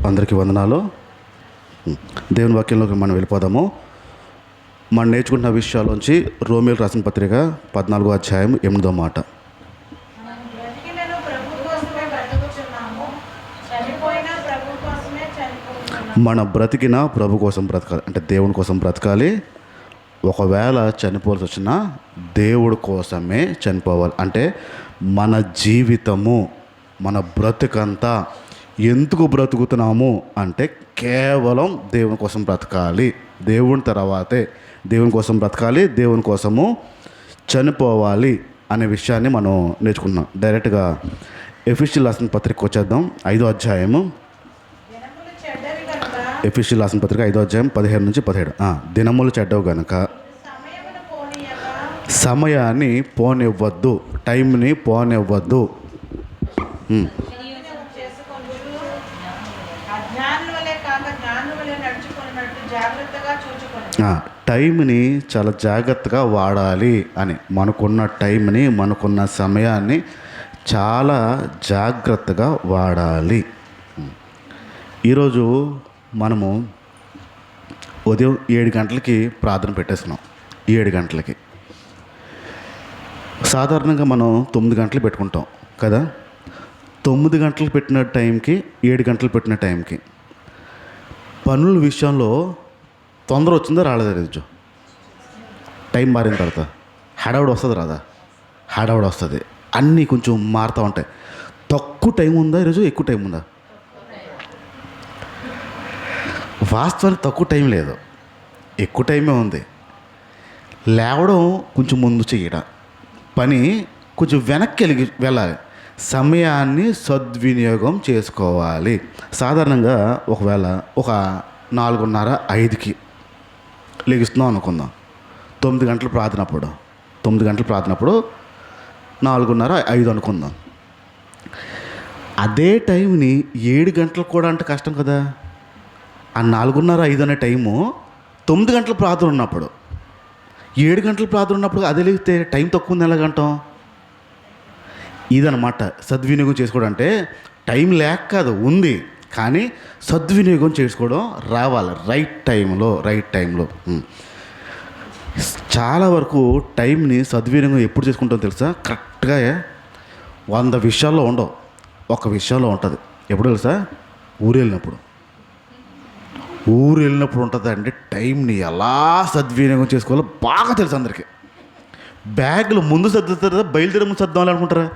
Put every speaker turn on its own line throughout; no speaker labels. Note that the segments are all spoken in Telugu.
అందరికీ వందనాలు. దేవుని వాక్యంలోకి మనం వెళ్ళిపోదాము. మనం నేర్చుకుంటున్న విషయాల్లోంచి రోమీయులకు రాసిన పత్రిక 14వ అధ్యాయం 8వ మాట. మన బ్రతికిన ప్రభు కోసం బ్రతకాలి, అంటే దేవుని కోసం బ్రతకాలి. ఒకవేళ చనిపోవాల్సి వచ్చినా దేవుడి కోసమే చనిపోవాలి. అంటే మన జీవితము, మన బ్రతుకంతా ఎందుకు బ్రతుకుతున్నాము అంటే కేవలం దేవుని కోసం బ్రతకాలి. దేవుని తర్వాతే దేవుని కోసం బ్రతకాలి, దేవుని కోసము చనిపోవాలి అనే విషయాన్ని మనం నేర్చుకున్నాం. డైరెక్ట్గా ఎఫెసీయులకు రాసిన పత్రిక వచ్చేద్దాం. 5వ అధ్యాయము. ఎఫెసీయులకు రాసిన పత్రిక 5వ అధ్యాయం 15-17. దినములు చెడ్డవు గనుక సమయాన్ని పోనివ్వద్దు, టైంని పోనివ్వద్దు. టైంని చాలా జాగ్రత్తగా వాడాలి అని, మనకున్న టైంని, మనకున్న సమయాన్ని చాలా జాగ్రత్తగా వాడాలి. ఈరోజు మనము ఉదయం 7 గంటలకి ప్రార్థన పెట్టేస్తున్నాం. 7 గంటలకి సాధారణంగా మనం 9 గంటలు పెట్టుకుంటాం కదా. 9 గంటలు పెట్టిన టైంకి 7 గంటలు పెట్టిన టైంకి పనుల విషయంలో తొందర వచ్చిందో రాలేదా? రోజు టైం మారిన తర్వాత హడావుడి వస్తుంది రాదా? హడావుడి వస్తుంది. అన్నీ కొంచెం మారుతూ ఉంటాయి. తక్కువ టైం ఉందా ఈరోజు? ఎక్కువ టైం ఉందా? వాస్తవానికి తక్కువ టైం లేదు, ఎక్కువ టైమే ఉంది. లేవడం కొంచెం ముందు చేయడం, పని కొంచెం వెనక్కి వెళ్ళాలి. సమయాన్ని సద్వినియోగం చేసుకోవాలి. సాధారణంగా ఒకవేళ ఒక 4:30-5కి లెగిస్తున్నాం అనుకుందాం. 9 గంటలు ప్రార్థనప్పుడు 4:30-5 అనుకుందాం. అదే టైంని 7 గంటలకు కూడా అంటే కష్టం కదా. ఆ 4:30-5 అనే టైము 9 గంటల ప్రార్థన ఉన్నప్పుడు, 7 గంటల ప్రార్థన ఉన్నప్పుడు అదే లేకపోతే టైం తక్కువ ఉంది ఎలాగంటాం? ఇదనమాట సద్వినియోగం చేసుకోవడం అంటే. టైం లేక కాదు, ఉంది, కానీ సద్వినియోగం చేసుకోవడం రావాలి రైట్ టైంలో. చాలా వరకు టైంని సద్వినియోగం ఎప్పుడు చేసుకుంటాం తెలుసా? కరెక్ట్గా 100 విషయాల్లో ఉండవు, ఒక విషయంలో ఉంటుంది. ఎప్పుడు తెలుసా? ఊరు వెళ్ళినప్పుడు ఉంటుంది. అంటే టైంని ఎలా సద్వినియోగం చేసుకోవాలో బాగా తెలుసు అందరికీ. బ్యాగులు ముందు సర్దుతారా, బయలుదేరే ముందు సర్దామని అనుకుంటారా?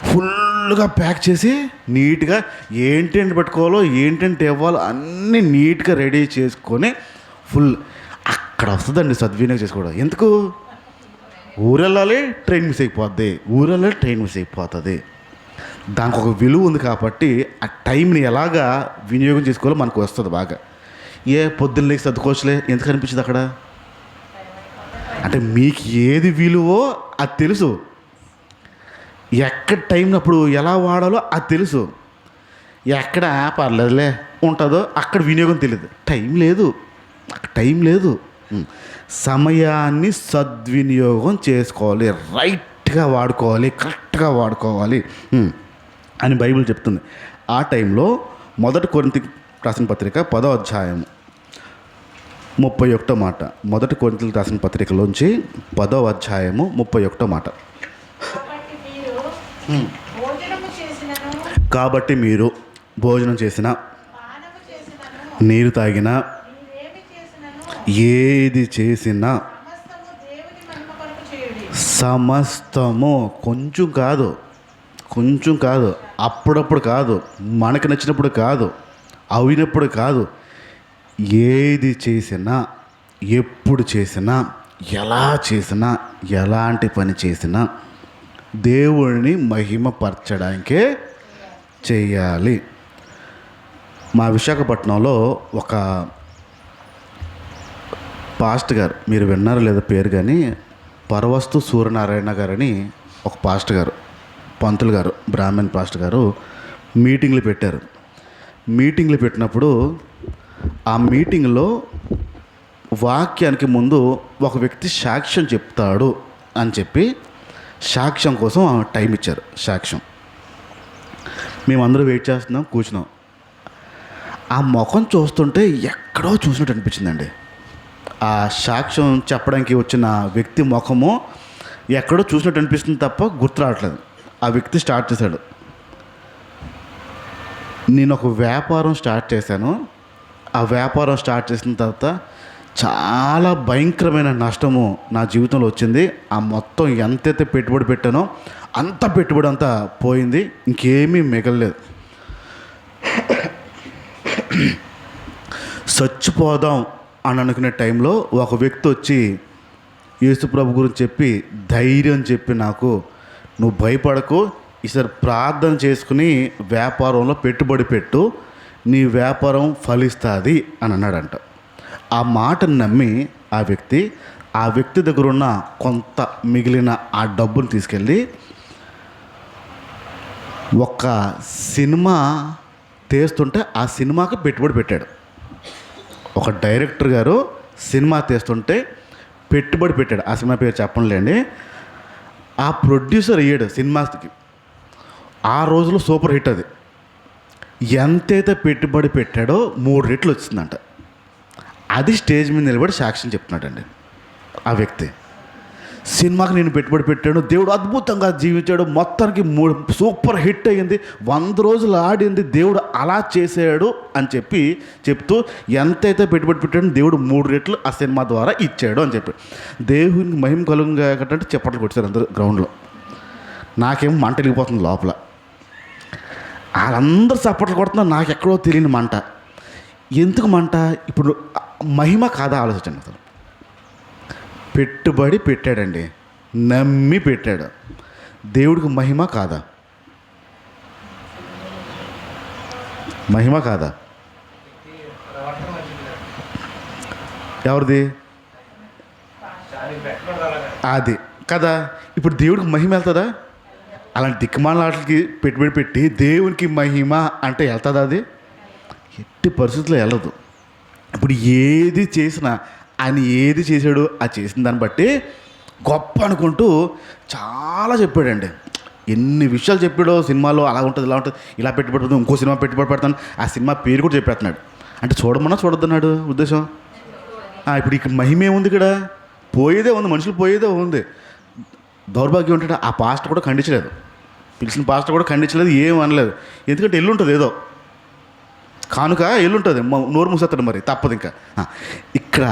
ఫుల్గా ప్యాక్ చేసి నీట్గా ఏంటంటే పెట్టుకోవాలో, ఏంటంటే ఇవ్వాలో అన్నీ నీట్గా రెడీ చేసుకొని ఫుల్ అక్కడ వస్తుందండి సద్వినియోగం చేసుకోవడం. ఎందుకు? ఊరెళ్ళాలి, ట్రైన్ మిస్ అయిపోతుంది. దానికి ఒక విలువ ఉంది కాబట్టి ఆ టైంని ఎలాగా వినియోగం చేసుకోవాలో మనకు వస్తుంది బాగా. పొద్దున్న లేచి సర్దుకోవచ్చులే ఎందుకు అనిపించింది అక్కడ? అంటే మీకు ఏది విలువో అది తెలుసు, ఎక్కడ టైం అప్పుడు ఎలా వాడాలో అది తెలుసు. ఎక్కడ పర్లేదులే ఉంటుందో అక్కడ వినియోగం తెలియదు. టైం లేదు. సమయాన్ని సద్వినియోగం చేసుకోవాలి, రైట్గా వాడుకోవాలి, కరెక్ట్గా వాడుకోవాలి అని బైబిల్ చెప్తుంది. ఆ టైంలో 1 కొరింథీయులకు రాసిన పత్రిక 10వ అధ్యాయం 31వ మాట. 1 కొరింథీయులకు రాసిన పత్రికలోంచి 10వ అధ్యాయము 31వ మాట. కాబట్టి మీరు భోజనం చేసిన, నీరు తాగినా, ఏది చేసినా సమస్తము కొంచెం కాదు, అప్పుడప్పుడు కాదు, మనకు నచ్చినప్పుడు కాదు, అయినప్పుడు కాదు, ఏది చేసినా, ఎప్పుడు చేసినా, ఎలా చేసినా, ఎలాంటి పని చేసినా దేవుడిని మహిమపరచడానికే చేయాలి. మా విశాఖపట్నంలో ఒక పాస్టర్ గారు, మీరు విన్నారో లేదో పేరు, కానీ పరవస్తు సూర్యనారాయణ గారని ఒక పాస్టర్ గారు, పంతులు గారు, బ్రాహ్మణ్ పాస్టర్ గారు మీటింగ్లు పెట్టారు. మీటింగ్లు పెట్టినప్పుడు ఆ మీటింగ్లో వాక్యానికి ముందు ఒక వ్యక్తి సాక్ష్యం చెప్తాడు అని చెప్పి సాక్ష్యం కోసం టైం ఇచ్చారు. సాక్ష్యం మేమందరూ వెయిట్ చేస్తున్నాం, కూర్చున్నాం. ఆ ముఖం చూస్తుంటే ఎక్కడో చూసినట్టు అనిపించిందండి. ఆ సాక్ష్యం చెప్పడానికి వచ్చిన వ్యక్తి ముఖము ఎక్కడో చూసినట్టు అనిపిస్తుంది తప్ప గుర్తు రావట్లేదు. ఆ వ్యక్తి స్టార్ట్ చేశాడు, నేను ఒక వ్యాపారం స్టార్ట్ చేశాను. ఆ వ్యాపారం స్టార్ట్ చేసిన తర్వాత చాలా భయంకరమైన నష్టము నా జీవితంలో వచ్చింది. ఆ మొత్తం ఎంతైతే పెట్టుబడి పెట్టానో అంత పెట్టుబడి అంతా పోయింది, ఇంకేమీ మిగలలేదు. చచ్చిపోదాం అని అనుకునే టైంలో ఒక వ్యక్తి వచ్చి యేసుప్రభు గురించి చెప్పి ధైర్యం చెప్పి నాకు, నువ్వు భయపడకు, ఈసారి ప్రార్థన చేసుకుని వ్యాపారంలో పెట్టుబడి పెట్టు, నీ వ్యాపారం ఫలిస్తుంది అని అన్నాడంట. ఆ మాటను నమ్మి ఆ వ్యక్తి దగ్గర ఉన్న కొంత మిగిలిన ఆ డబ్బును తీసుకెళ్ళి ఒక సినిమా తీస్తుంటే ఆ సినిమాకి పెట్టుబడి పెట్టాడు. ఒక డైరెక్టర్ గారు సినిమా తీస్తుంటే పెట్టుబడి పెట్టాడు. ఆ సినిమా పేరు చెప్పండి. ఆ ప్రొడ్యూసర్ అయ్యాడు సినిమాకి. ఆ రోజులో సూపర్ హిట్ అది. ఎంతైతే పెట్టుబడి పెట్టాడో 3 రెట్లు వచ్చిందంట. అది స్టేజ్ మీద నిలబడి సాక్ష్యం చెప్తున్నాడండి ఆ వ్యక్తి. సినిమాకి నేను పెట్టుబడి పెట్టాను, దేవుడు అద్భుతంగా జీవించాడు, మొత్తానికి సూపర్ హిట్ అయ్యింది, 100 రోజులు ఆడింది, దేవుడు అలా చేసాడు అని చెప్తూ ఎంతైతే పెట్టుబడి పెట్టాడో దేవుడు 3 రెట్లు ఆ సినిమా ద్వారా ఇచ్చాడు అని చెప్పి దేవునికి మహిమ కలుగుగాకంటే చప్పట్లు కొట్టారు అందరూ గ్రౌండ్లో. నాకేమో మంట వెళ్ళిపోతుంది లోపల. వాళ్ళందరూ చప్పట్లు కొడుతున్నారు, నాకు ఎక్కడో తెలియని మంట. ఎందుకు మంట? ఇప్పుడు మహిమ కాదా ఆలోచించండి. అసలు పెట్టుబడి పెట్టాడండి, నమ్మి పెట్టాడు, దేవుడికి మహిమ కాదా? మహిమ కాదా? ఎవరిది? అది కదా. ఇప్పుడు దేవుడికి మహిమ వెళ్తుందా? అలాంటి దిక్కుమాల వాటికి పెట్టుబడి పెట్టి దేవునికి మహిమ అంటే వెళ్తుందా? అది ఎట్టి పరిస్థితుల్లో వెళ్ళదు. ఇప్పుడు ఏది చేసినా ఆయన ఏది చేశాడు ఆ చేసిన దాన్ని బట్టి గొప్ప అనుకుంటూ చాలా చెప్పాడండి. ఎన్ని విషయాలు చెప్పాడో సినిమాలో, అలా ఉంటుంది, ఇలా ఉంటుంది, ఇలా పెట్టుబడి పెడతాను, ఇంకో సినిమా పెట్టుబడి పెడతాను, ఆ సినిమా పేరు కూడా చెప్పేస్తున్నాడు. అంటే చూడమన్నా చూడొద్దన్నాడు ఉద్దేశం. ఇప్పుడు ఇక్కడ మహిమే ఉంది, ఇక్కడ పోయేదే ఉంది, మనుషులు పోయేదే ఉంది. దౌర్భాగ్యం ఏంటంటే ఆ పాస్టర్ కూడా ఖండించలేదు, పిలిచిన పాస్టర్ కూడా ఖండించలేదు, ఏం అనలేదు. ఎందుకంటే ఎల్లుంటుంది, ఏదో కానుక ఎల్లుంటుంది, నోరు మూసేస్తాడు, మరి తప్పదు. ఇంకా ఇక్కడ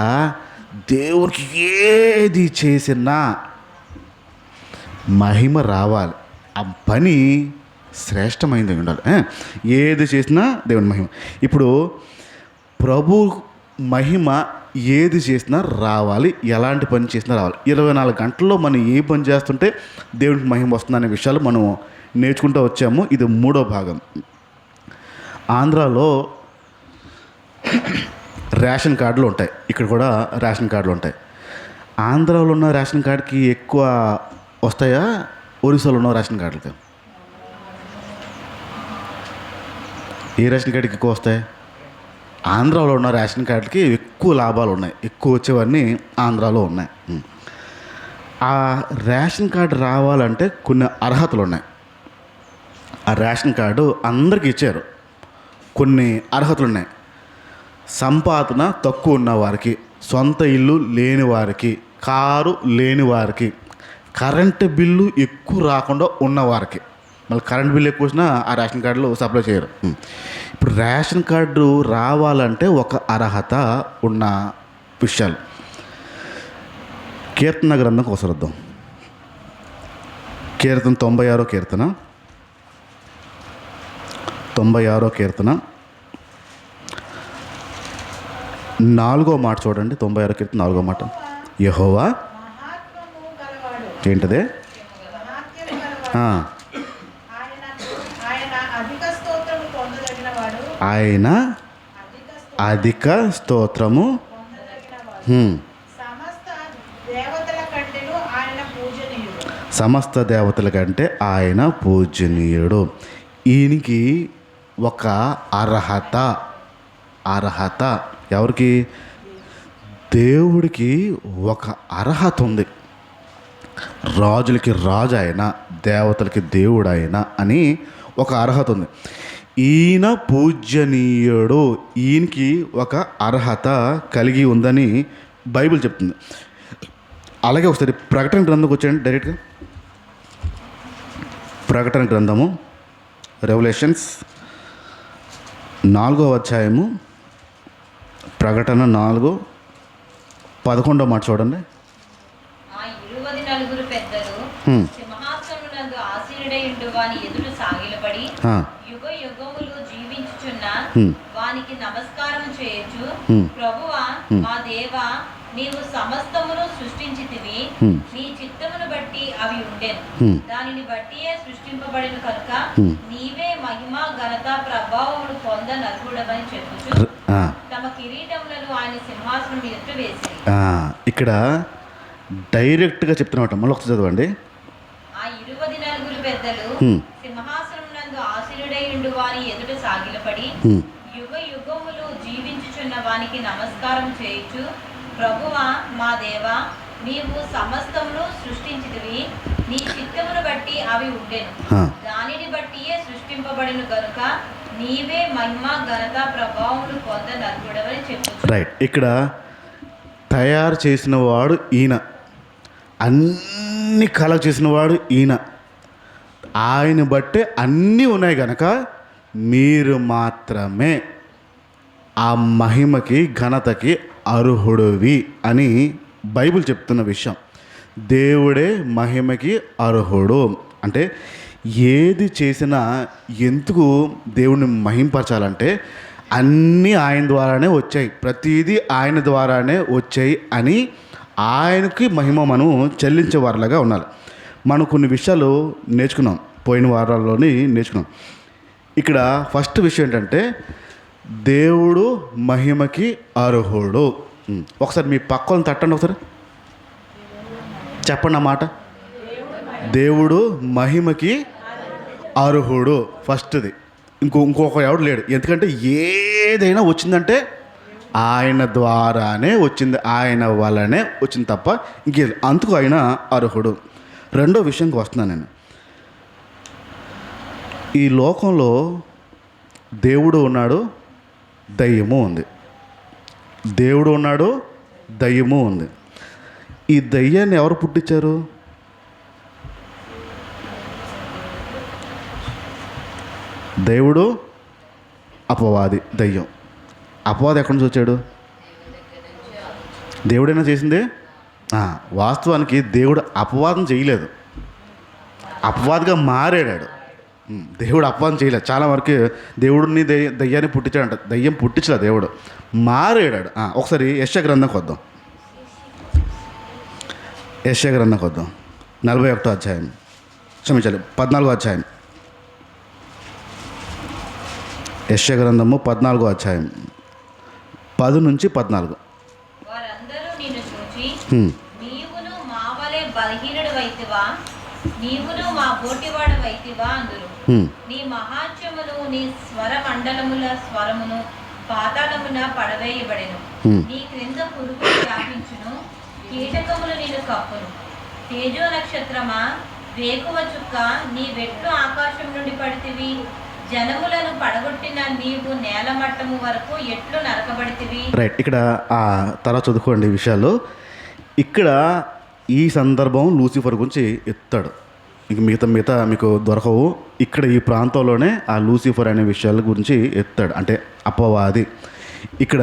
దేవునికి ఏది చేసినా మహిమ రావాలి, ఆ పని శ్రేష్టమైంది ఉండాలి. ఏది చేసినా దేవుని మహిమ. ఇప్పుడు ప్రభు మహిమ ఏది చేసినా రావాలి, ఎలాంటి పని చేసినా రావాలి. 24 గంటల్లో మనం ఏ పని చేస్తుంటే దేవునికి మహిమ వస్తుందనే విషయాలు మనం నేర్చుకుంటూ వచ్చాము. ఇది 3వ భాగం. ఆంధ్రాలో రేషన్ కార్డులు ఉంటాయి, ఇక్కడ కూడా రేషన్ కార్డులు ఉంటాయి. ఆంధ్రాలో ఉన్న రేషన్ కార్డుకి ఎక్కువ వస్తాయా, ఒరిస్సాలో ఉన్న రేషన్ కార్డులకి? ఏ రేషన్ కార్డుకి ఎక్కువ వస్తాయి? ఆంధ్రాలో ఉన్న రేషన్ కార్డులకి ఎక్కువ లాభాలు ఉన్నాయి, ఎక్కువ వచ్చేవన్నీ ఆంధ్రాలో ఉన్నాయి. ఆ రేషన్ కార్డు రావాలంటే కొన్ని అర్హతలు ఉన్నాయి. ఆ రేషన్ కార్డు అందరికీ ఇచ్చారు, కొన్ని అర్హతలు ఉన్నాయి. సంపాదన తక్కువ ఉన్న వారికి, సొంత ఇల్లు లేని వారికి, కారు లేని వారికి, కరెంటు బిల్లు ఎక్కువ రాకుండా ఉన్నవారికి, మళ్ళీ కరెంట్ బిల్లు ఎక్కువ వచ్చినా ఆ రేషన్ కార్డులు సప్లై చేయరు. ఇప్పుడు రేషన్ కార్డు రావాలంటే ఒక అర్హత ఉన్న విషయాలు. కీర్తన గ్రంథంకి ఒకసారి వద్దాం. కీర్తన 96వ కీర్తన, 96వ కీర్తన 4వ మాట చూడండి. 96వ కీర్తన 4వ మాట. యెహోవా ఏంటదే? ఆయన అధిక స్తోత్రము. సమస్త దేవతల కంటే ఆయన పూజనీయుడు. ఈయనకి ఒక అర్హత ఎవరికి? దేవుడికి ఒక అర్హత ఉంది. రాజులకి రాజు ఆయన, దేవతలకి దేవుడు ఆయన అని ఒక అర్హత ఉంది. ఈయన పూజనీయుడు, ఈయనకి ఒక అర్హత కలిగి ఉందని బైబిల్ చెప్తుంది. అలాగే ఒకసారి ప్రకటన గ్రంథంకి వచ్చేయండి డైరెక్ట్గా. ప్రకటన గ్రంథము రెవల్యూషన్స్ 4వ అధ్యాయము, ప్రకటన 4:11 మాట చూడండి.
ఆ 24 పెద్దలు సింహాసనమునందు ఆసీనుడైయుండు వాని ఎదుట సాగిలపడి యుగ యుగములు జీవించుచున్న వానికి నమస్కారం చేయొచ్చు. ప్రభువా మా దేవా, నీవు సమస్తమును సృష్టించితివి, నీ చిత్తమును బట్టి అవి ఉండెను, దానిని బట్టియే సృష్టింపబడిన కనుక నీవే మహిమ ఘనత ప్రభావములు పొంద నలుగుడవని చెప్పుచు తమ కిరీటములను ఆయన సింహాసనం ఎదుట వేసి.
ఇక్కడ డైరెక్ట్గా చెప్తున్నమాట, మళ్ళీ ఒకసారి చదవండి.
ఆ 24 పెద్దలు సింహాసనం నందు ఆసీనుడైయుండు వాని ఎదుట సాగిలపడి యుగ యుగములు జీవించుచున్న వానికి నమస్కారం చేయుచు. ప్రభువా మా దేవా, నీవు సమస్తమును సృష్టించితివి, నీ చిత్తమును బట్టి అవి ఉండెను, దానిని బట్టియే సృష్టింపబడిన గనుక నీవే మహిమ ఘనత ప్రభావములు పొంద నలుగుడవని చెప్పు.
రైట్, ఇక్కడ తయారు చేసిన వాడు ఈయన, అన్ని కలగ చేసిన వాడు ఈయన, ఆయన బట్టే అన్నీ ఉన్నాయి కనుక మీరు మాత్రమే ఆ మహిమకి ఘనతకి అర్హుడివి అని బైబిల్ చెప్తున్న విషయం. దేవుడే మహిమకి అర్హుడు అంటే ఏది చేసినా ఎందుకు దేవుడిని మహింపరచాలంటే అన్నీ ఆయన ద్వారానే వచ్చాయి, ప్రతిదీ ఆయన ద్వారానే వచ్చాయి అని ఆయనకి మహిమ మనం చెల్లించే వారిలాగా ఉండాలి. మనం కొన్ని విషయాలు నేర్చుకున్నాం, పోయిన వారాల్లోని నేర్చుకున్నాం. ఇక్కడ ఫస్ట్ విషయం ఏంటంటే దేవుడు మహిమకి అర్హుడు. ఒకసారి మీ పక్కన తట్టండి, ఒకసారి చెప్పండి అన్నమాట. దేవుడు మహిమకి అర్హుడు ఫస్ట్ది. ఇంకొక ఎవడు లేడు, ఎందుకంటే ఏదైనా వచ్చిందంటే ఆయన ద్వారానే వచ్చింది, ఆయన వల్లనే వచ్చింది తప్ప ఇంకేది, అందుకు ఆయన అర్హుడు. రెండో విషయంకి వస్తున్నాను నేను. ఈ లోకంలో దేవుడు ఉన్నాడు, దయ్యము ఉంది. దేవుడు ఉన్నాడు, దయ్యము ఉంది. ఈ దయ్యాన్ని ఎవరు పుట్టించారు? దేవుడు, అపవాది, దయ్యం. అపవాది ఎక్కడి నుంచి వచ్చాడు? దేవుడైనా చేసింది? వాస్తవానికి దేవుడు అపవాదం చేయలేదు, అపవాదిగా మారాడు. దేవుడు అపవాదం చేయలేదు. చాలా వరకు దేవుడిని దయ్యాన్ని పుట్టించాడంట, దయ్యం పుట్టించలే, దేవుడు మారాడు. ఒకసారి యెషయా గ్రంథంకి వద్దాం. యెషయా గ్రంథంకి వద్దాం, 41వ అధ్యాయం, క్షమించాలి 14వ అధ్యాయం. యెషయా గ్రంథము 14వ అధ్యాయం 10 నుంచి 14.
వారందరూ నిన్ను చూచి నీవును మా వలె బలహీనుడవైతివా, నీవును మా బోటివాడవైతివా అందురు. నీ మహాత్యమును నీ స్వర మండలముల స్వరమును పాతాళమున పడవేయబడెను. నీ క్రింద పురుగులు వ్యాపించును, కీటకములు నిన్ను కప్పును. తేజో నక్షత్రమా, వేకువ చుక్క, నీ వెట్లు ఆకాశం నుండి పడితివి. జనములను పడగొట్టిన నీవు నేల మట్టము వరకు ఎట్లు నరకబడితివి.
రైట్, ఇక్కడ తర్వాత చదువుకోండి విషయాలు. ఇక్కడ ఈ సందర్భం లూసిఫర్ గురించి ఎత్తాడు, ఇంక మిగతా మీకు దొరకవు. ఇక్కడ ఈ ప్రాంతంలోనే ఆ లూసిఫర్ అనే విషయాల గురించి ఎత్తాడు, అంటే అపవాది. ఇక్కడ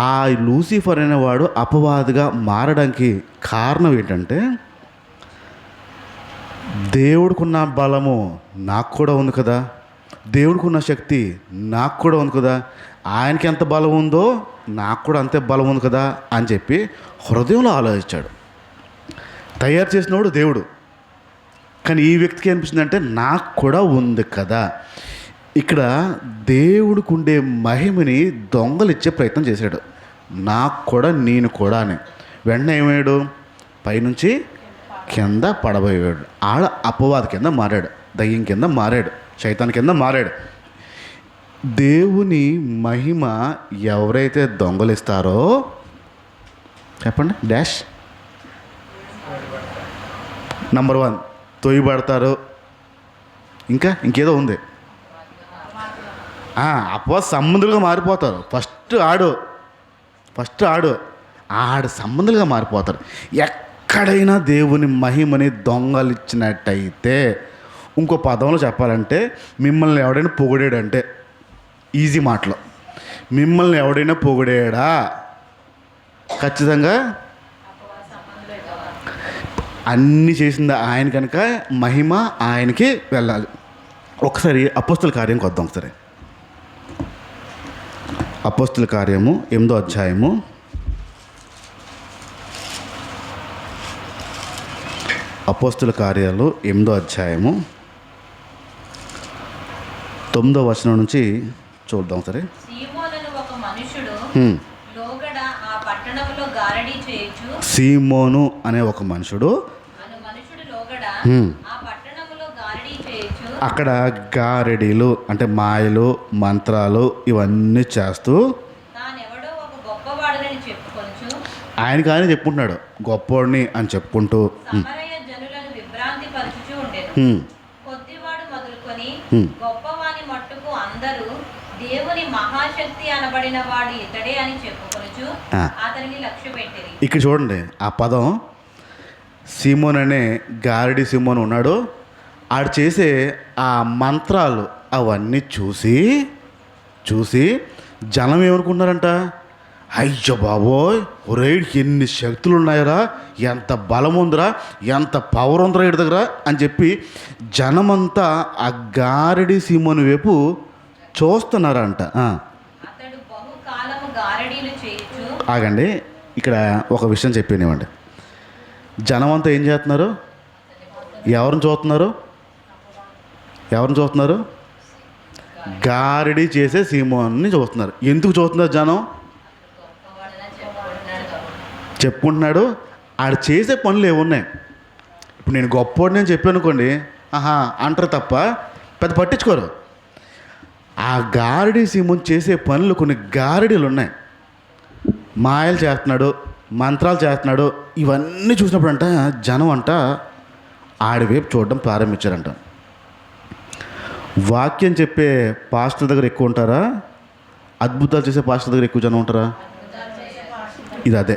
ఆ లూసిఫర్ అనేవాడు అపవాదిగా మారడానికి కారణం ఏంటంటే దేవుడికున్న బలము నాకు కూడా ఉంది కదా, దేవుడికున్న శక్తి నాకు కూడా ఉంది కదా, ఆయనకి ఎంత బలం ఉందో నాకు కూడా అంతే బలం ఉంది కదా అని చెప్పి హృదయంలో ఆలోచించాడు. తయారు చేసినవాడు దేవుడు, కానీ ఈ వ్యక్తికి అనిపిస్తుందంటే నాకు కూడా ఉంది కదా. ఇక్కడ దేవుడికి ఉండే మహిమని దొంగలు ఇచ్చే ప్రయత్నం చేశాడు, నాకు కూడా నేను కూడా అని. వెంటనే ఏమయ్యాడు? పైనుంచి కింద పడబోయాడు. ఆడ అపవాది కింద మారాడు, దయ్యం కింద మారాడు, శైతాన్ కింద మారాడు. దేవుని మహిమ ఎవరైతే దొంగలిస్తారో చెప్పండి, డాష్ నంబర్ 1 తొయ్యబడతారు. ఇంకేదో ఉంది, అపవాది సంబంధులుగా మారిపోతారు. ఫస్ట్ ఆడు సంబంధులుగా మారిపోతారు. ఎక్కడైనా దేవుని మహిమని దొంగలిచ్చినట్టయితే, ఇంకో పదంలో చెప్పాలంటే, మిమ్మల్ని ఎవడైనా పొగిడాడంటే, ఈజీ మాటలో మిమ్మల్ని ఎవడైనా పొగిడాడా, ఖచ్చితంగా అన్నీ చేసింది ఆయన కనుక మహిమ ఆయనకి వెళ్ళాలి. ఒకసారి అపోస్తుల కార్యంకి వద్దాం. ఒకసారి అపోస్తుల కార్యము 8వ అధ్యాయము అపోస్తుల కార్యాలు 8వ అధ్యాయము 9వ వచనం నుంచి చూద్దాం. సరే.
సీమోనను ఒక మనుషుడు లోగడ ఆ పట్టణంలో గారడీ చేయుచు.
సీమోను అనే ఒక మనుషుడు
లోగడ ఆ పట్టణంలో గారడీ చేయుచు.
అక్కడ గారెడీలు అంటే మాయలు మంత్రాలు ఇవన్నీ చేస్తూ
తానెవడో ఒక గొప్పవాడని చెప్పుకొనుచు,
ఆయన చెప్పుకుంటున్నాడు గొప్పోడిని అని చెప్పుకుంటూ
సమరయ జనులను విభ్రాంతి పరచుచూ ఉండెను. కొద్దివాడు మొదలుకొని గొప్పవాని మట్టుకు అందరూ దేవుని మహాశక్తి అనబడిన వాడు ఇతడే అని చెప్పుకొనుచు అతనిని లక్ష్య పెట్టిరి.
ఇక్కడ చూడండి ఆ పదం. సీమోన్ అనే గారడి సీమోన్ ఉన్నాడు. ఆడు చేసే ఆ మంత్రాలు అవన్నీ చూసి జనం ఏమనుకుంటున్నారంట, అయ్యో బాబోయ్ ఒరే ఎన్ని శక్తులు ఉన్నాయరా, ఎంత బలం ఉందిరా, ఎంత పవర్ ఉందిరా ఇటు దగ్గర అని చెప్పి జనమంతా ఆ గారడి సీమోన్ వైపు చూస్తున్నారంట.
అతడు బహుకాలము గారడీలు చేయుచు.
ఆగండి, ఇక్కడ ఒక విషయం చెప్పేనివ్వండి. జనమంతా ఏం చేస్తున్నారు? ఎవరిని చూస్తున్నారు? గారడి చేసే సీమోన్ని చూస్తున్నారు. ఎందుకు చూస్తున్నారు జనం? చెప్పుకుంటున్నాడు. ఆడు చేసే పనులు ఏమున్నాయి? ఇప్పుడు నేను గొప్పోడిని అని చెప్పాను అనుకోండి, అంటారు తప్ప పెద్ద పట్టించుకోరు. ఆ గారడి సీమోన్ చేసే పనులు కొన్ని గారడీలు ఉన్నాయి. మాయలు చేస్తున్నాడు, మంత్రాలు చేస్తున్నాడు. ఇవన్నీ చూసినప్పుడు అంట జనం అంట ఆడి వైపు చూడడం ప్రారంభించారంట. వాక్యం చెప్పే పాస్టర్ దగ్గర ఎక్కువ ఉంటారా, అద్భుతాలు చేసే పాస్టర్ దగ్గర ఎక్కువ జనం ఉంటారా? ఇది అదే.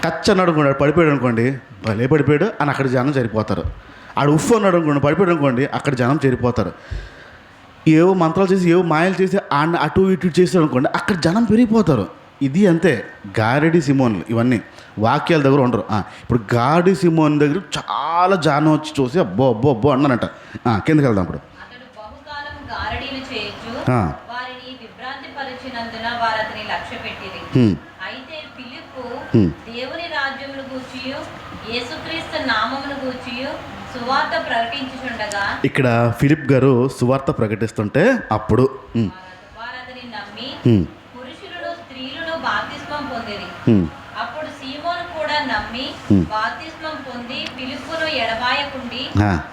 అన్నాడు అనుకోండి, పడిపోయాడు అనుకోండి, భలే పడిపోయాడు అని అక్కడ జనం సరిపోతారు. ఆడు ఉఫ్ అన్నాడు అనుకోండి, పడిపోయాడు అనుకోండి, అక్కడ జనం చేరిపోతారు. ఏవో మంత్రాలు చేసి ఏవో మాయలు చేసి అటు ఇటు చేశారు అనుకోండి, అక్కడ జనం పెరిగిపోతారు. ఇది అంతే. గారడి సిమోన్లు ఇవన్నీ వాక్యాల దగ్గర ఉండరు. ఇప్పుడు గారడి సిమోన్ దగ్గర చాలా జనం వచ్చి చూసి అబ్బో అబ్బో అబ్బో అన్నానంట. కిందకి వెళ్దాం. ఇప్పుడు
వారిని విభ్రాంతి పరిచినందున వారు అతని లక్ష్య పెట్టిరి. అయితే ఫిలిప్పు దేవుని రాజ్యమును గూర్చియు యేసుక్రీస్తు నామమును గూర్చియు సువార్త ప్రకటించుచుండగా, ఇక్కడ
ఫిలిప్ గారు సువార్త ప్రకటిస్తుంటే అప్పుడు
వారు అతని నమ్మి పురుషులను స్త్రీలను బాప్తిస్మం పొందిరి. అప్పుడు సీమోను కూడా నమ్మి బాప్తిస్మం పొంది ఫిలిప్పును ఎడబాయకుండి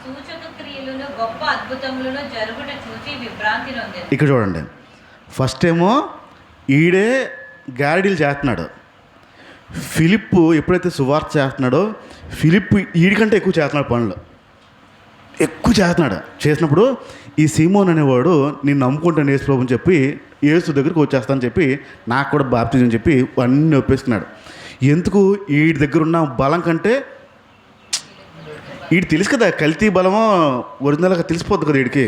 సూచక క్రియలను గొప్ప అద్భుతములను జరుగుట చూసి విభ్రాంతి నొందెను.
ఇక్కడ చూడండి, ఫస్ట్ ఏమో ఈడే గారడీలు చేస్తున్నాడు. ఫిలిప్పు ఎప్పుడైతే సువార్త చేస్తున్నాడో ఫిలిప్పు ఈడికంటే ఎక్కువ చేస్తున్నాడు. చేసినప్పుడు ఈ సీమోన్ అనేవాడు నేను నమ్ముకుంటాను యేసు ప్రభుని చెప్పి యేసు దగ్గరికి వచ్చేస్తానని చెప్పి నాకు కూడా బాప్తిజం చెప్పి అన్నీ ఒప్పేసుకున్నాడు. ఎందుకు? వీడి దగ్గర ఉన్న బలం కంటే వీడు తెలుసు కదా, కల్తీ బలమో ఒరిజినల్గా తెలిసిపోద్ది కదా వీడికి.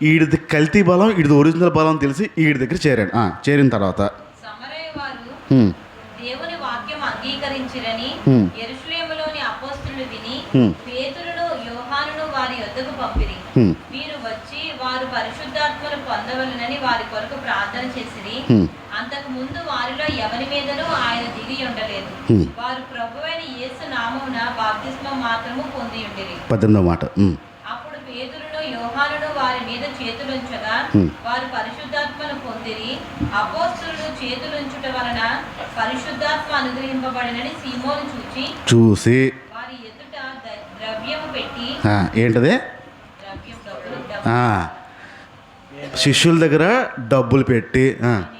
వీడిది కల్తీ బలం, వీడిది ఒరిజినల్ బలం తెలిసి వీడి దగ్గర చేరాడు. చేరిన తర్వాత
దేవుని వాక్యం అంగీకరించిరని యెరూషలేములోని అపోస్తలులు విని పేతురును యోహానును వారి యొద్దకు పంపిరి. వీరు వచ్చి వారు పరిశుద్ధాత్మను పొందవలెనని వారి కొరకు ప్రార్థన చేసిరి. అంతకు ముందు వారిలో ఎవరి మీదనూ ఆయన దిగి ఉండలేదు. వారు ప్రభువైన యేసు నామమున బాప్తిస్మం మాత్రము పొంది ఉండిరి.
18వ మాట.
అప్పుడు పేతురును యోహానును వారి మీద చేతులుంచగా వారు పరిశుద్ధాత్మను పొందిరి. అపోస్తలులు చేతులుంచుట వలన పరిశుద్ధాత్మ అనుగ్రహింపబడినని సీమోను చూసి వారి ఎదుట ద్రవ్యము పెట్టి,
ఏంటది? శిష్యుల దగ్గర డబ్బులు పెట్టి,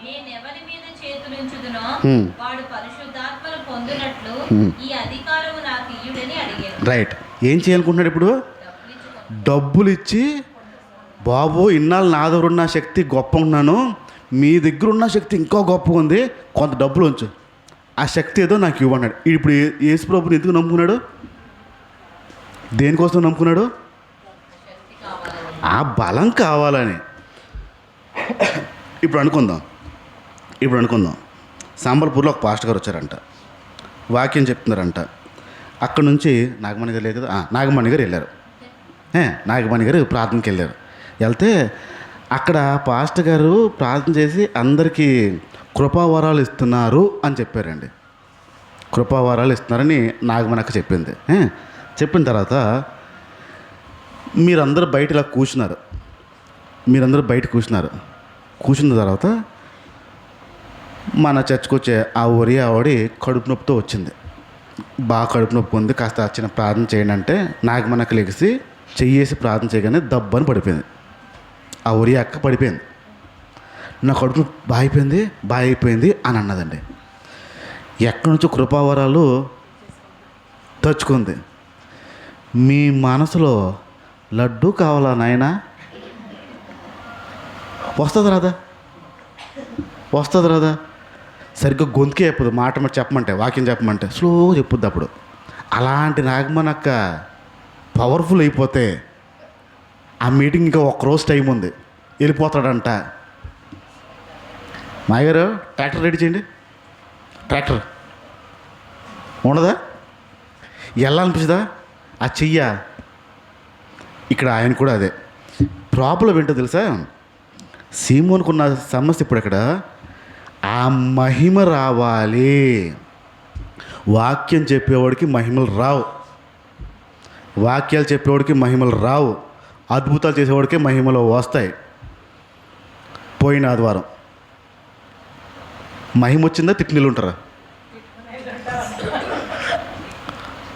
నేనెవరి మీద చేతులుంచుదునో వాడు పరిశుద్ధాత్మను పొందినట్లు ఈ అధికారము నాకు ఇయ్యుడని అడిగాను.
రైట్. ఏం చేయాలనుకుంటున్నాడు ఇప్పుడు? డబ్బులు ఇచ్చి బాబు ఇన్నాళ్ళు నా దగ్గర ఉన్న శక్తి గొప్ప ఉన్నాను, మీ దగ్గర ఉన్న శక్తి ఇంకా గొప్పగా ఉంది, కొంత డబ్బులు ఉంచు, ఆ శక్తి ఏదో నాకు ఇవ్వన్నాడు. ఇప్పుడు యేసు ప్రభుని ఎందుకు నమ్ముకున్నాడు? దేనికోసం నమ్ముకున్నాడు? ఆ బలం కావాలని. ఇప్పుడు అనుకుందాం సాంబల్పూర్లో ఒక పాస్టర్ గారు వచ్చారంట, వాక్యం చెప్తున్నారంట. అక్కడ నుంచి నాగమణి గారు లేదు కదా, నాగమణి గారు వెళ్ళారు. నాగమణి గారు ప్రార్థనకి వెళ్ళారు. వెళ్తే అక్కడ పాస్టర్ గారు ప్రార్థన చేసి అందరికీ కృపావరాలు ఇస్తున్నారు అని చెప్పారండి. కృపావరాలు ఇస్తున్నారని నాగమణి అక్క చెప్పింది. చెప్పిన తర్వాత మీరందరూ బయట ఇలా కూర్చున్నారు. కూర్చున్న తర్వాత మన చర్చకు వచ్చే ఆ ఊరి ఆవిడ కడుపు నొప్పితో వచ్చింది. బాగా కడుపు నొప్పి ఉంది, కాస్త చిన్న ప్రార్థన చేయండి అంటే నాగమణికి లెగిసి చెయ్యేసి ప్రార్థన చేయగానే దబ్బని పడిపోయింది. ఆ ఊరి అక్క పడిపోయింది. నా కడుపు బాగా అయిపోయింది అని అన్నదండి. ఎక్కడి నుంచో కృపావరాలు తెచ్చుకుంది. మీ మనసులో లడ్డు కావాలా నాయనా? వస్తుంది రాదా? సరిగ్గా గొంతుకే చెప్పదు. మాట చెప్పమంటే, వాక్యం చెప్పమంటే స్లో చెప్పుద్ది. అప్పుడు అలాంటి నాగమనక్క పవర్ఫుల్ అయిపోతే ఆ మీటింగ్ ఇంకా ఒక్కరోజు టైం ఉంది, వెళ్ళిపోతాడంట. మాయగారు ట్రాక్టర్ రెడీ చేయండి. ట్రాక్టర్ ఉండదా? వెళ్ళాలనిపిస్తుందా? ఆ చెయ్య. ఇక్కడ ఆయన కూడా అదే ప్రాబ్లం ఏంటో తెలుసా? సీమోనుకున్న సమస్య ఇప్పుడు ఇక్కడ ఆ మహిమ రావాలి. వాక్యం చెప్పేవాడికి మహిమలు రావు, వాక్యాలు చెప్పేవాడికి మహిమలు రావు, అద్భుతాలు చేసేవాడికి మహిమలు వస్తాయి. పోయిన ఆదివారం మహిమ వచ్చిందా? తిట్టినీళ్ళు ఉంటారా?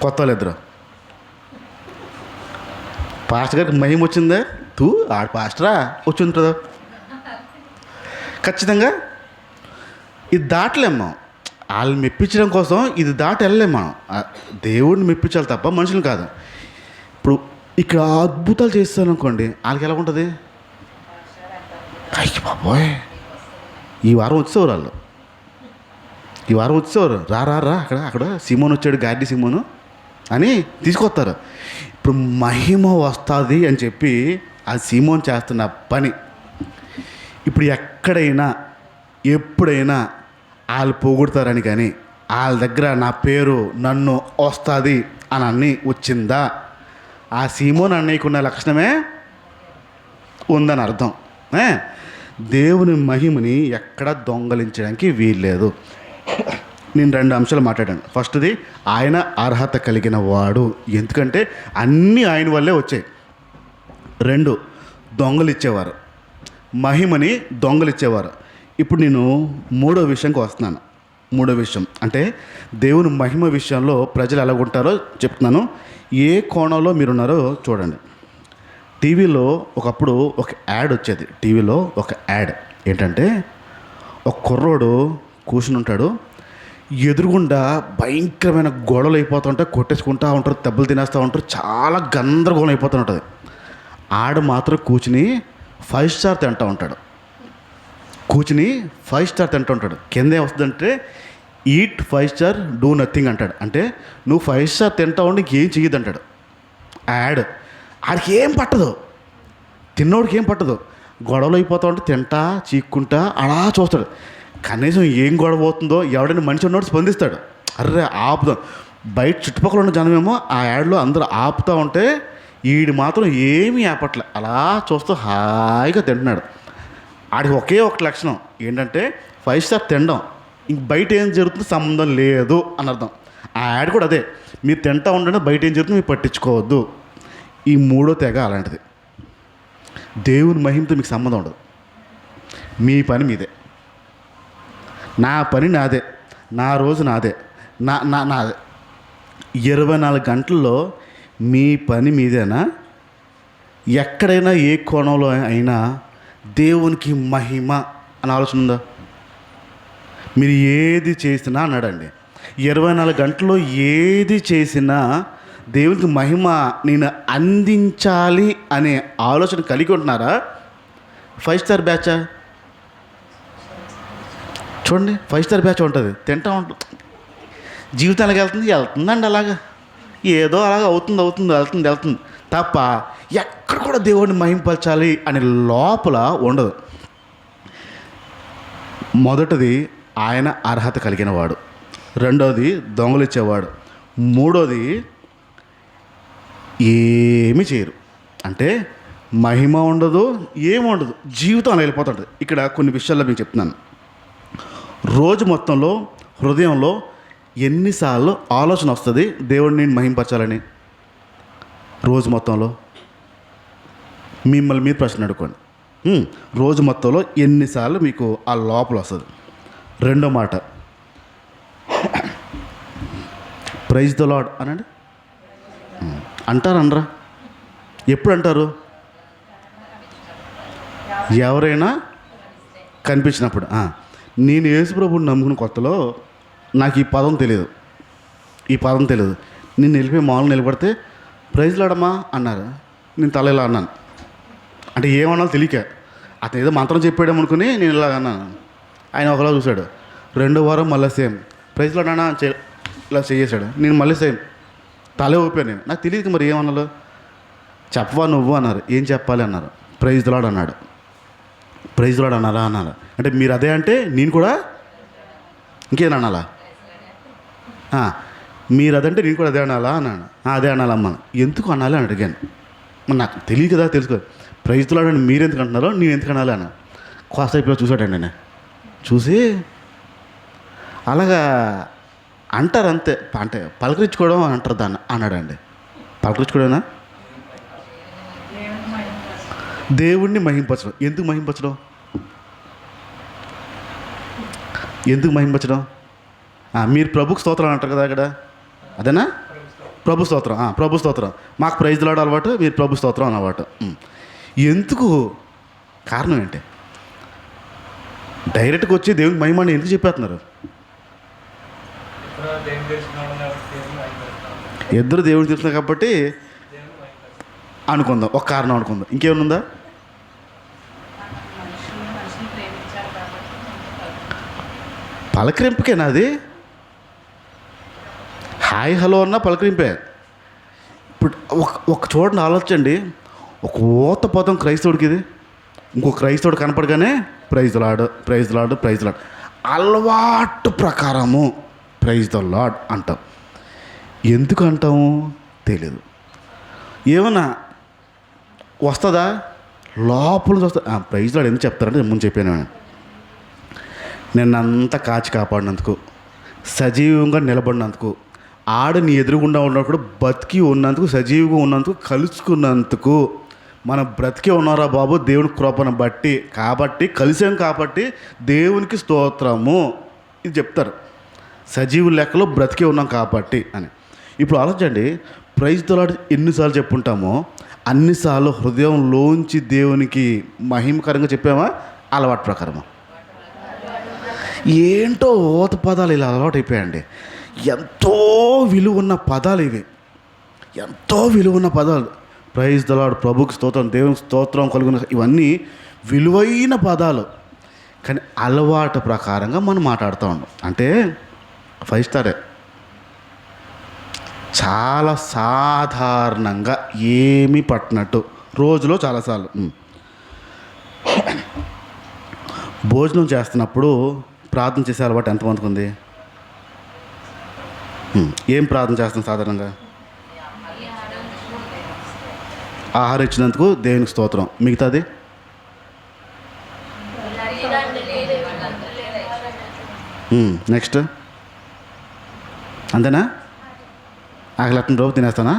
కొత్త వాళ్ళు ఇద్దరు. పాస్టర్ గారికి మహిమ వచ్చిందా? ఆడు పాస్టరా వచ్చి ఉంటుందా? ఖచ్చితంగా ఇది దాటలేం మనం. వాళ్ళని మెప్పించడం కోసం ఇది దాటి వెళ్ళలేం మనం. దేవుడిని మెప్పించాలి తప్ప మనుషులు కాదు. ఇప్పుడు ఇక్కడ అద్భుతాలు చేస్తాను అనుకోండి, వాళ్ళకి ఎలా ఉంటుంది? అయ్యి బాబోయ్, ఈ వారం వచ్చేవారు రా అక్కడ సిమోన్ వచ్చాడు, గార్డి సిమోను అని తీసుకొస్తారు. ఇప్పుడు మహిమ వస్తుంది అని చెప్పి ఆ సిమోన్ చేస్తున్న పని ఇప్పుడు ఎక్కడైనా ఎప్పుడైనా వాళ్ళు పొగుడతారని కానీ వాళ్ళ దగ్గర నా పేరు నన్ను వస్తుంది అని అన్నీ వచ్చిందా? ఆ సీమోన్ అన్నయ్యకున్న లక్షణమే ఉందని అర్థం. దేవుని మహిమని ఎక్కడ దొంగలించడానికి వీల్లేదు. నేను 2 అంశాలు మాట్లాడాను. ఫస్ట్ది ఆయన అర్హత కలిగిన వాడు, ఎందుకంటే అన్నీ ఆయన వల్లే వచ్చాయి. 2 దొంగలు ఇచ్చేవారు, మహిమని దొంగలు ఇచ్చేవారు. ఇప్పుడు నేను 3వ విషయంకి వస్తున్నాను. 3వ విషయం అంటే దేవుని మహిమ విషయంలో ప్రజలు ఎలా ఉంటారో చెప్తున్నాను. ఏ కోణంలో మీరున్నారో చూడండి. టీవీలో ఒకప్పుడు ఒక యాడ్ వచ్చేది. టీవీలో ఒక యాడ్ ఏంటంటే, ఒక కుర్రోడు కూర్చుని ఉంటాడు, ఎదురుగుండా భయంకరమైన గొడవలు అయిపోతుంటాయి, కొట్టేసుకుంటూ ఉంటారు, దెబ్బలు తినేస్తూ ఉంటారు, చాలా గందరగోళం అయిపోతూ ఉంటుంది. ఆడ మాత్రం కూర్చుని 5 స్టార్ తింటూ ఉంటాడు. కింద ఏమొస్తుందంటే ఈట్ 5 స్టార్ డూ నథింగ్ అంటాడు. అంటే నువ్వు 5 స్టార్ తింటా ఉండి ఇంకేం చెయ్యదు అంటాడు ఆ యాడ్. ఆడికి ఏం పట్టదు, తిన్నోడికి ఏం పట్టదు, గొడవలు అయిపోతూ ఉంటే తింటా చీక్కుంటా అలా చూస్తాడు. కనీసం ఏం గొడవ అవుతుందో ఎవడైనా మనిషి ఉన్నోడు స్పందిస్తాడు, అర్రే ఆపుదాం. బయట చుట్టుపక్కల ఉన్న జనమేమో ఆ యాడ్లో అందరూ ఆపుతూ ఉంటే ఈడు మాత్రం ఏమీ ఆపట్లే, అలా చూస్తూ హాయిగా తింటున్నాడు. ఆడికి ఒకే ఒక లక్షణం ఏంటంటే 5 స్టార్ తినడం, ఇంక బయట ఏం జరుగుతుందో సంబంధం లేదు అని అర్థం. ఆ యాడ్ కూడా అదే, మీరు తింటా ఉండండి, బయట ఏం జరుగుతుందో మీరు పట్టించుకోవద్దు. ఈ 3వ తెగ అలాంటిది. దేవుని మహిమతో మీకు సంబంధం ఉండదు. మీ పని మీదే, నా పని నాదే, నా రోజు నాదే, నాదే. 24 గంటల్లో మీ పని మీదేనా? ఎక్కడైనా ఏ కోణంలో అయినా దేవునికి మహిమ అని ఆలోచన ఉందా? మీరు ఏది చేసినా అన్నాడండి, 24 గంటల్లో ఏది చేసినా దేవునికి మహిమ నేను అందించాలి అనే ఆలోచన కలిగి ఉంటున్నారా? 5 స్టార్ బ్యాచా? చూడండి, 5 స్టార్ బ్యాచ్ ఉంటుంది, తింటా ఉంటుంది, జీవితానికి వెళ్తుందండి అలాగా, ఏదో అలాగ వెళ్తుంది తప్ప ఎక్కడ కూడా దేవుడిని మహింపరచాలి అనే లోపల ఉండదు. మొదటిది ఆయన అర్హత కలిగిన వాడు, రెండోది దొంగలిచ్చేవాడు, మూడోది ఏమీ చేయరు. అంటే మహిమ ఉండదు, ఏముండదు, జీవితం అలా వెళ్ళిపోతుంటుంది. ఇక్కడ కొన్ని విషయాల్లో మీకు చెప్తున్నాను. రోజు మొత్తంలో హృదయంలో ఎన్నిసార్లు ఆలోచన వస్తుంది దేవుడిని నేను మహింపరచాలని? రోజు మొత్తంలో మిమ్మల్ని మీరు ప్రశ్న అడుకోండి. రోజు మొత్తంలో ఎన్నిసార్లు మీకు ఆ లోపల వస్తుంది? రెండో మాట, ప్రైజ్ ద లార్డ్ అనండి. అంటారు అనరా? ఎప్పుడు అంటారు? ఎవరైనా కనిపించినప్పుడు. నేను యేసుప్రభుని నమ్ముకున్న కొత్తలో నాకు ఈ పదం తెలియదు. నేను వెళ్ళిపోయి మామూలు నిలబడితే ప్రైజ్ లాడమ్మా అన్నారు. నేను తల ఇలా అన్నాను. అంటే ఏమన్నా తెలియక అతను ఏదో మంత్రం చెప్పాడేమో అనుకుని నేను ఇలాగ అన్నాను. ఆయన ఒకలా చూశాడు. రెండో వారం మళ్ళీ సేమ్ ప్రైజ్ లాడనా ఇలా చేసాడు. నేను మళ్ళీ సేమ్ తలే ఊపాను. నేను నాకు తెలియదు మరి ఏమన్నాలో. చెప్పవా నువ్వు అన్నారు. ఏం చెప్పాలి అన్నారు. ప్రైజ్ లాడ్ అన్నాడు. ప్రైజ్ లాడ్ అన్నారా అన్నారు. అంటే మీరు అదే అంటే నేను కూడా ఇంకేం అనాలా? మీరు అదంటే నేను కూడా అదే అనాలా అన్నాను. అదే అనాలమ్మా. ఎందుకు అనాలి అని అడిగాను. మరి నాకు తెలియదు కదా, తెలుసుకో. ప్రైజ్ లాడ్ అని మీరు ఎందుకు అంటున్నారో నేను ఎందుకు అనాలి అన్న. కాసేపు చూసాడండి. నేను చూసి అలాగా అంటారు అంతే. అంటే పలకరించుకోవడం అంటారు దాన్ని అన్నాడండి. పలకరించుకోవడమేనా? దేవుణ్ణి మహింపరచడం. ఎందుకు మహింపరచడం? మీరు ప్రభుకు స్తోత్రం అంటారు కదా అక్కడ, అదేనా? ప్రభు స్తోత్రం. మాకు ప్రైజ్ లాడ్ అలవాటు, మీరు ప్రభు స్తోత్రం అలవాటు. ఎందుకు? కారణం ఏంటి? డైరెక్ట్గా వచ్చి దేవునికి మహిమని ఎందుకు చెప్పేస్తున్నారు? ఇద్దరు దేవుడిని తెలుస్తున్నారు కాబట్టి అనుకుందాం. ఒక కారణం అనుకుందాం. ఇంకేమైనా ఉందా? పలకరింపుకేనా అది? హాయ్ హలో అన్నా పలకరింపే. ఇప్పుడు ఒక చూడండి, ఆలోచించండి. ఒక ఊత పదం క్రైస్తవుడికి ఇది. ఇంకో క్రైస్తవుడు కనపడగానే ప్రైజ్ లాడ్ అలవాటు ప్రకారము ప్రైజ్ ద లాడ్ అంటాం. ఎందుకు అంటాము తెలియదు. ఏమన్నా వస్తుందా? లోపల వస్తుంది. ప్రైజ్ లాడ్ ఎందుకు చెప్తారంటే ముందు చెప్పాను. నిన్నంతా కాచి కాపాడినందుకు, సజీవంగా నిలబడినందుకు, నీ ఎదురుగుండా ఉన్నప్పుడు బతికి ఉన్నందుకు, సజీవంగా ఉన్నందుకు, కలుసుకున్నందుకు, మనం బ్రతికే ఉన్నారా బాబు దేవుని కృపను బట్టి, కాబట్టి కలిసాం కాబట్టి దేవునికి స్తోత్రము ఇది చెప్తారు. సజీవు లెక్కలో బ్రతికే ఉన్నాం కాబట్టి అని. ఇప్పుడు ఆలోచించండి, ప్రైజ్ ద లార్డ్ ఎన్నిసార్లు చెప్పుంటామో అన్నిసార్లు హృదయంలోంచి దేవునికి మహిమకరంగా చెప్పామా? అలవాటు ప్రకారమా? ఏంటో ఓత పదాలు ఇలా అలవాటు అయిపోయాయండి. ఎంతో విలువ ఉన్న పదాలు. ప్రైజ్ ద లార్డ్, ప్రభుకి స్తోత్రం, దేవునికి స్తోత్రం కలుగున, ఇవన్నీ విలువైన పదాలు. కానీ అలవాటు ప్రకారంగా మనం మాట్లాడుతూ ఉన్నాం. అంటే 5 స్టారే చాలా సాధారణంగా ఏమీ పట్టినట్టు రోజులో చాలాసార్లు భోజనం చేస్తున్నప్పుడు ప్రార్థన చేసే అలవాటు ఎంతమందికి ఉంది? ఏం ప్రార్థన చేస్తాం సాధారణంగా? ఆహారం ఇచ్చినందుకు దేవునికి స్తోత్రం. మిగతాది నెక్స్ట్ అంతేనా? ఆకలిని రోజు తినేస్తానా?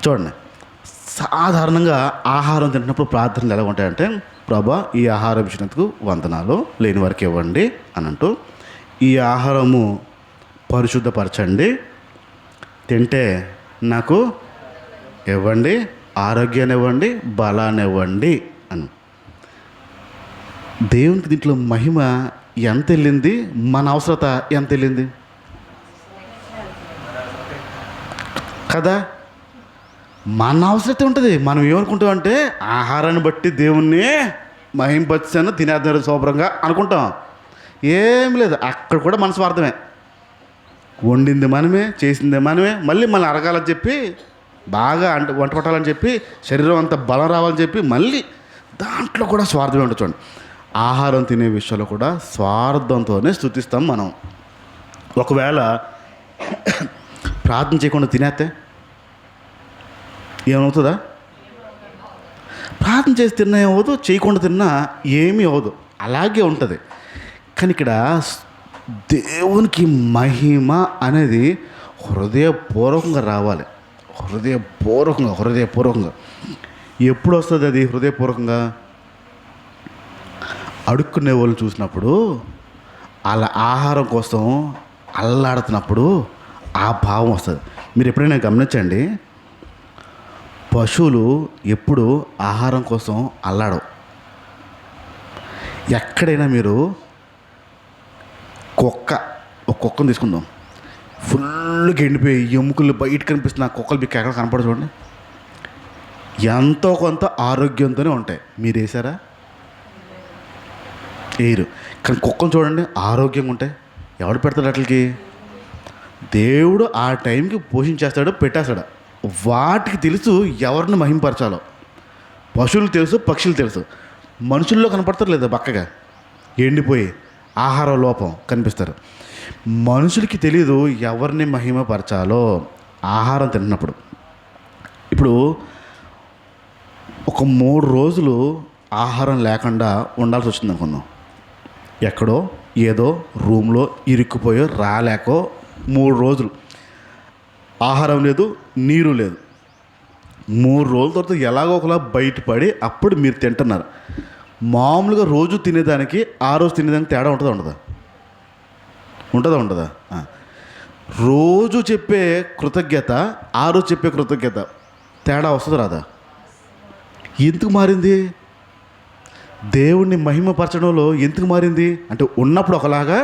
చూడండి, సాధారణంగా ఆహారం తింటున్నప్పుడు ప్రార్థనలు ఎలా ఉంటాయంటే, ప్రభా ఈ ఆహారం ఇచ్చినందుకు వందనాలు, లేని వారికి ఇవ్వండి అని అంటూ, ఈ ఆహారము పరిశుద్ధపరచండి, తింటే నాకు ఇవ్వండి, ఆరోగ్యాన్ని ఇవ్వండి, బలాన్ని ఇవ్వండి అని. దేవునికి దీంట్లో మహిమ ఎంత వెళ్ళింది, మన అవసరత ఎంత వెళ్ళింది? కదా. మన అవసరత ఉంటుంది. మనం ఏమనుకుంటామంటే ఆహారాన్ని బట్టి దేవుణ్ణి మహింపచ్చాను తినేద్దారు శుభ్రంగా అనుకుంటాం. ఏం లేదు, అక్కడ కూడా మన స్వార్థమే. వండింది మనమే, చేసింది మనమే, మళ్ళీ మనం అరగాలని చెప్పి బాగా వంట పట్టాలని చెప్పి శరీరం అంతా బలం రావాలని చెప్పి మళ్ళీ దాంట్లో కూడా స్వార్థమే ఉంటుంది. చూడండి, ఆహారం తినే విషయంలో కూడా స్వార్థంతోనే స్తుతిస్తాం మనం. ఒకవేళ ప్రార్థన చేయకుండా తినేస్తే ఏమవుతుందా? ప్రార్థన చేసి తిన్నా ఏమవుదు, చేయకుండా తిన్నా ఏమీ అవ్వదు, అలాగే ఉంటుంది. కానీ ఇక్కడ దేవునికి మహిమ అనేది హృదయపూర్వకంగా రావాలి. హృదయపూర్వకంగా ఎప్పుడు వస్తుంది అది? హృదయపూర్వకంగా అడుక్కునే వాళ్ళు చూసినప్పుడు, అలా ఆహారం కోసం అల్లాడుతున్నప్పుడు ఆ భావం వస్తుంది. మీరు ఎప్పుడైనా గమనించండి, పశువులు ఎప్పుడు ఆహారం కోసం అల్లాడవు. ఎక్కడైనా మీరు ఒక కుక్కను తీసుకుందాం, ఫుల్గా ఎండిపోయి ఎముకలు బయట కనిపిస్తున్న కుక్కలు మీకు ఎక్కడ కనపడదు. చూడండి, ఎంతో కొంత ఆరోగ్యంతోనే ఉంటాయి. మీరు వేసారా? వేయరు. కానీ కుక్కను చూడండి, ఆరోగ్యంగా ఉంటాయి. ఎవడు పెడతాడు వాటికి? దేవుడు ఆ టైంకి పోషించేస్తాడు, పెట్టేస్తాడు. వాటికి తెలుసు ఎవరిని మహింపరచాలో. పశువులు తెలుసు, పక్షులు తెలుసు. మనుషుల్లో కనపడతారు లేదా బక్కగా ఎండిపోయి ఆహార లోపం కనిపిస్తారు. మనుషులకి తెలియదు ఎవరిని మహిమపరచాలో ఆహారం తిన్నప్పుడు. ఇప్పుడు ఒక 3 రోజులు ఆహారం లేకుండా ఉండాల్సి వచ్చింది అనుకుందాం. ఎక్కడో ఏదో రూమ్లో ఇరుక్కుపోయో రాలేకో 3 రోజులు ఆహారం లేదు, నీరు లేదు. 3 రోజుల తర్వాత ఎలాగో ఒకలా బయటపడి అప్పుడు మీరు తింటున్నారు. మామూలుగా రోజు తినేదానికి ఆ రోజు తినేదానికి తేడా ఉంటుందా? ఉండదా? రోజు చెప్పే కృతజ్ఞత, ఆ రోజు చెప్పే కృతజ్ఞత తేడా వస్తుందా రాదా? ఎందుకు మారింది? దేవుణ్ణి మహిమపరచడంలో ఎందుకు మారింది అంటే, ఉన్నప్పుడు ఒకలాగా,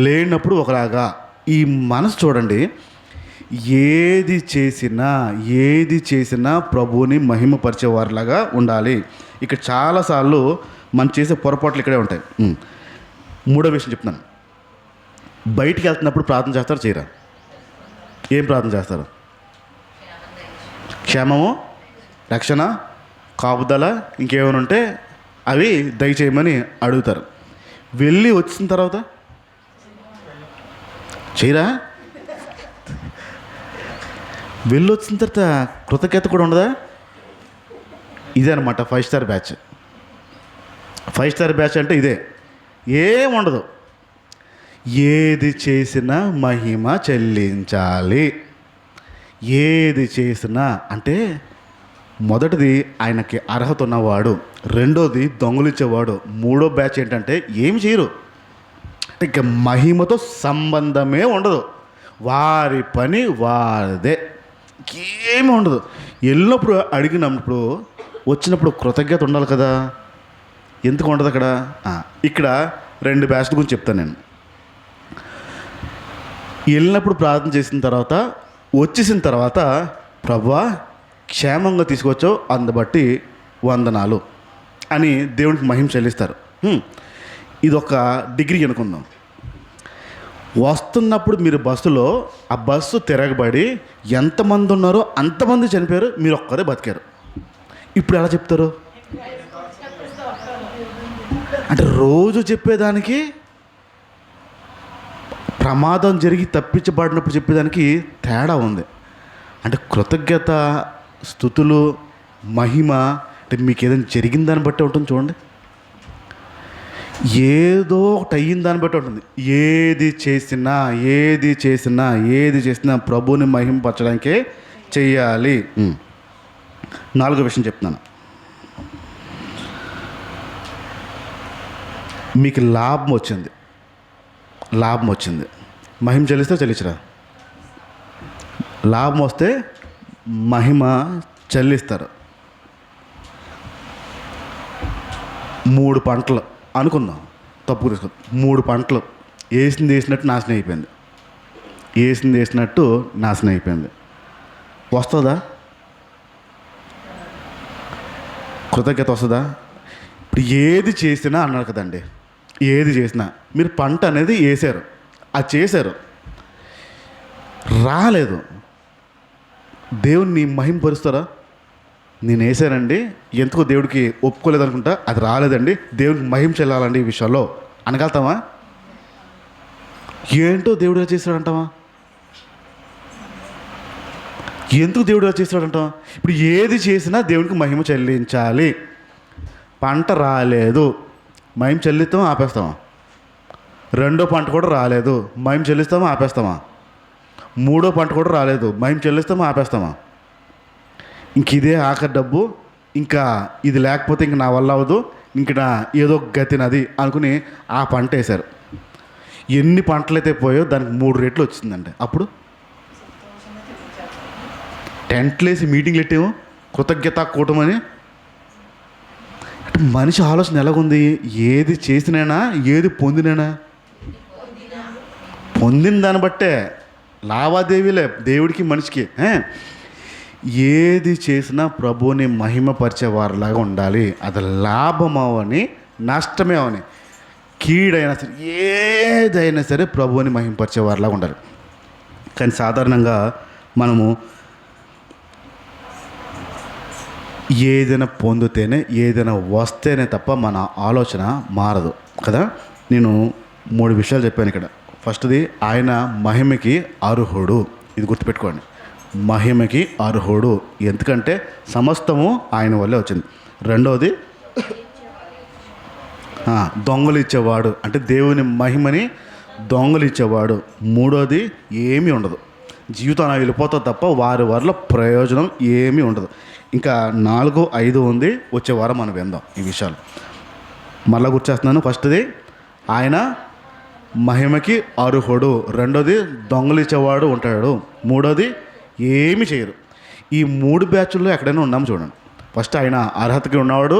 లేనప్పుడు ఒకలాగా. ఈ మనసు చూడండి, ఏది చేసినా ప్రభువుని మహిమపరిచేవారిలాగా ఉండాలి. ఇక్కడ చాలాసార్లు మనం చేసే పొరపాట్లు ఇక్కడే ఉంటాయి. 3వ విషయం చెప్తున్నాను. బయటికి వెళ్తున్నప్పుడు ప్రార్థన చేస్తారు, చేయరా? ఏం ప్రార్థన చేస్తారు? క్షేమము, రక్షణ, కాపుదల, ఇంకేమైనా ఉంటే అవి దయచేయమని అడుగుతారు. వెళ్ళి వచ్చిన తర్వాత చేయరా? వెళ్ళి వచ్చిన తర్వాత కృతజ్ఞత కూడా ఉండదా? ఇదే అనమాట 5 స్టార్ బ్యాచ్. 5 స్టార్ బ్యాచ్ అంటే ఇదే. ఏముండదు. ఏది చేసినా మహిమ చెల్లించాలి. ఏది చేసినా అంటే, మొదటిది ఆయనకి అర్హత ఉన్నవాడు, రెండోది దొంగలించేవాడు, 3వ బ్యాచ్ ఏంటంటే ఏమి చేయరు. ఇక మహిమతో సంబంధమే ఉండదు. వారి పని వారిదే, ఏమీ ఉండదు. వెళ్ళినప్పుడు అడిగినప్పుడు వచ్చినప్పుడు కృతజ్ఞత ఉండాలి కదా. ఎందుకు ఉండదు అక్కడ? ఇక్కడ 2 బ్యాచ్ల గురించి చెప్తాను నేను. వెళ్ళినప్పుడు ప్రార్థన చేసిన తర్వాత, వచ్చేసిన తర్వాత, ప్రభువా క్షేమంగా తీసుకొచ్చావు, అందుబట్టి వందనాలు అని దేవునికి మహిమ చెల్లిస్తారు. ఇదొక డిగ్రీ అనుకుందాం. వస్తున్నప్పుడు మీరు బస్సులో, ఆ బస్సు తిరగబడి ఎంతమంది ఉన్నారో అంతమంది చనిపోయారు, మీరు ఒక్కరే బతికారు. ఇప్పుడు ఎలా చెప్తారు? అంటే రోజు చెప్పేదానికి, ప్రమాదం జరిగి తప్పించబడినప్పుడు చెప్పేదానికి తేడా ఉంది. అంటే కృతజ్ఞత, స్తుతులు, మహిమ అంటే మీకు ఏదైనా జరిగిన దాన్ని బట్టి ఉంటుంది. చూడండి, ఏదో ఒకటి అయిన దాన్ని బట్టి ఉంటుంది. ఏది చేసినా ప్రభువుని మహిమపరచడానికే చెయ్యాలి. 4వ విషయం చెప్తున్నాను. మీకు లాభం వచ్చింది, మహిమ చెల్లిస్తే చెల్లించరా? లాభం వస్తే మహిమ చెల్లిస్తారు. 3 పంటలు అనుకుందాం, తప్పు తీసుకో. 3 పంటలు వేసినట్టు నాశనం అయిపోయింది. వస్తుందా? కృతజ్ఞత వస్తుందా? ఇప్పుడు ఏది చేసినా అన్నారు కదండి, ఏది చేసినా మీరు పంట అనేది వేసారు, అది చేశారు, రాలేదు, దేవుణ్ణి మహింపరుస్తారా? నేను వేసానండి, ఎందుకో దేవుడికి ఒప్పుకోలేదు అనుకుంటా, అది రాలేదండి, దేవుడికి మహిమ చెల్లాలండి ఈ విషయంలో అనగలుగుతామా? ఏంటో దేవుడు చేశాడంటావా? ఎందుకు దేవుడు చేశాడంటావా? ఇప్పుడు ఏది చేసినా దేవునికి మహిమ చెల్లించాలి. పంట రాలేదు, మహిమ చెల్లిస్తామా ఆపేస్తామా? రెండో పంట కూడా రాలేదు, మహిమ చెల్లిస్తామా ఆపేస్తామా? మూడో పంట కూడా రాలేదు, మహిమ చెల్లిస్తామా ఆపేస్తామా? ఇంక ఇదే ఆఖరి డబ్బు, ఇంకా ఇది లేకపోతే ఇంక నా వల్ల అవ్వదు, ఇంక నా ఏదో గతి నది అనుకుని ఆ పంట వేశారు. ఎన్ని పంటలైతే పోయో దానికి 3 రెట్లు వచ్చిందండి. అప్పుడు టెంట్లు వేసి మీటింగ్లు పెట్టేమో కృతజ్ఞత కూటమని. అంటే మనిషి ఆలోచన ఎలాగుంది? ఏది చేసినైనా, ఏది పొందినైనా, పొందిన దాన్ని బట్టే లావాదేవీలే దేవుడికి మనిషికి. ఏది చేసినా ప్రభువుని మహిమపరిచే వారిలాగా ఉండాలి. అది లాభమవని నష్టమే అవని, కీడైనా సరే ఏదైనా సరే ప్రభువుని మహిమపరిచే వారిలాగా ఉండాలి. కానీ సాధారణంగా మనము ఏదైనా పొందితేనే, ఏదైనా వస్తేనే తప్ప మన ఆలోచన మారదు కదా. నేను 3 విషయాలు చెప్పాను ఇక్కడ. ఫస్ట్ది, ఆయన మహిమకి అర్హుడు. ఇది గుర్తుపెట్టుకోండి, మహిమకి అర్హుడు, ఎందుకంటే సమస్తము ఆయన వల్లే వచ్చింది. రెండవది, దొంగలు ఇచ్చేవాడు, అంటే దేవుని మహిమని దొంగలు ఇచ్చేవాడు. మూడోది, ఏమీ ఉండదు, జీవితం వెళ్ళిపోతుంది తప్ప వారి వల్ల ప్రయోజనం ఏమీ ఉండదు. ఇంకా 4, 5 ఉంది, వచ్చే వారం మనం విందాం ఈ విషయాలు. మళ్ళీ గుర్చేస్తున్నాను. ఫస్ట్ది, ఆయన మహిమకి అర్హుడు. రెండోది, దొంగలు ఇచ్చేవాడు ఉంటాడు. మూడోది, ఏమి చేయరు. ఈ 3 బ్యాచుల్లో ఎక్కడైనా ఉన్నాము చూడండి. ఫస్ట్ ఆయన అర్హతకి ఉన్నవాడు,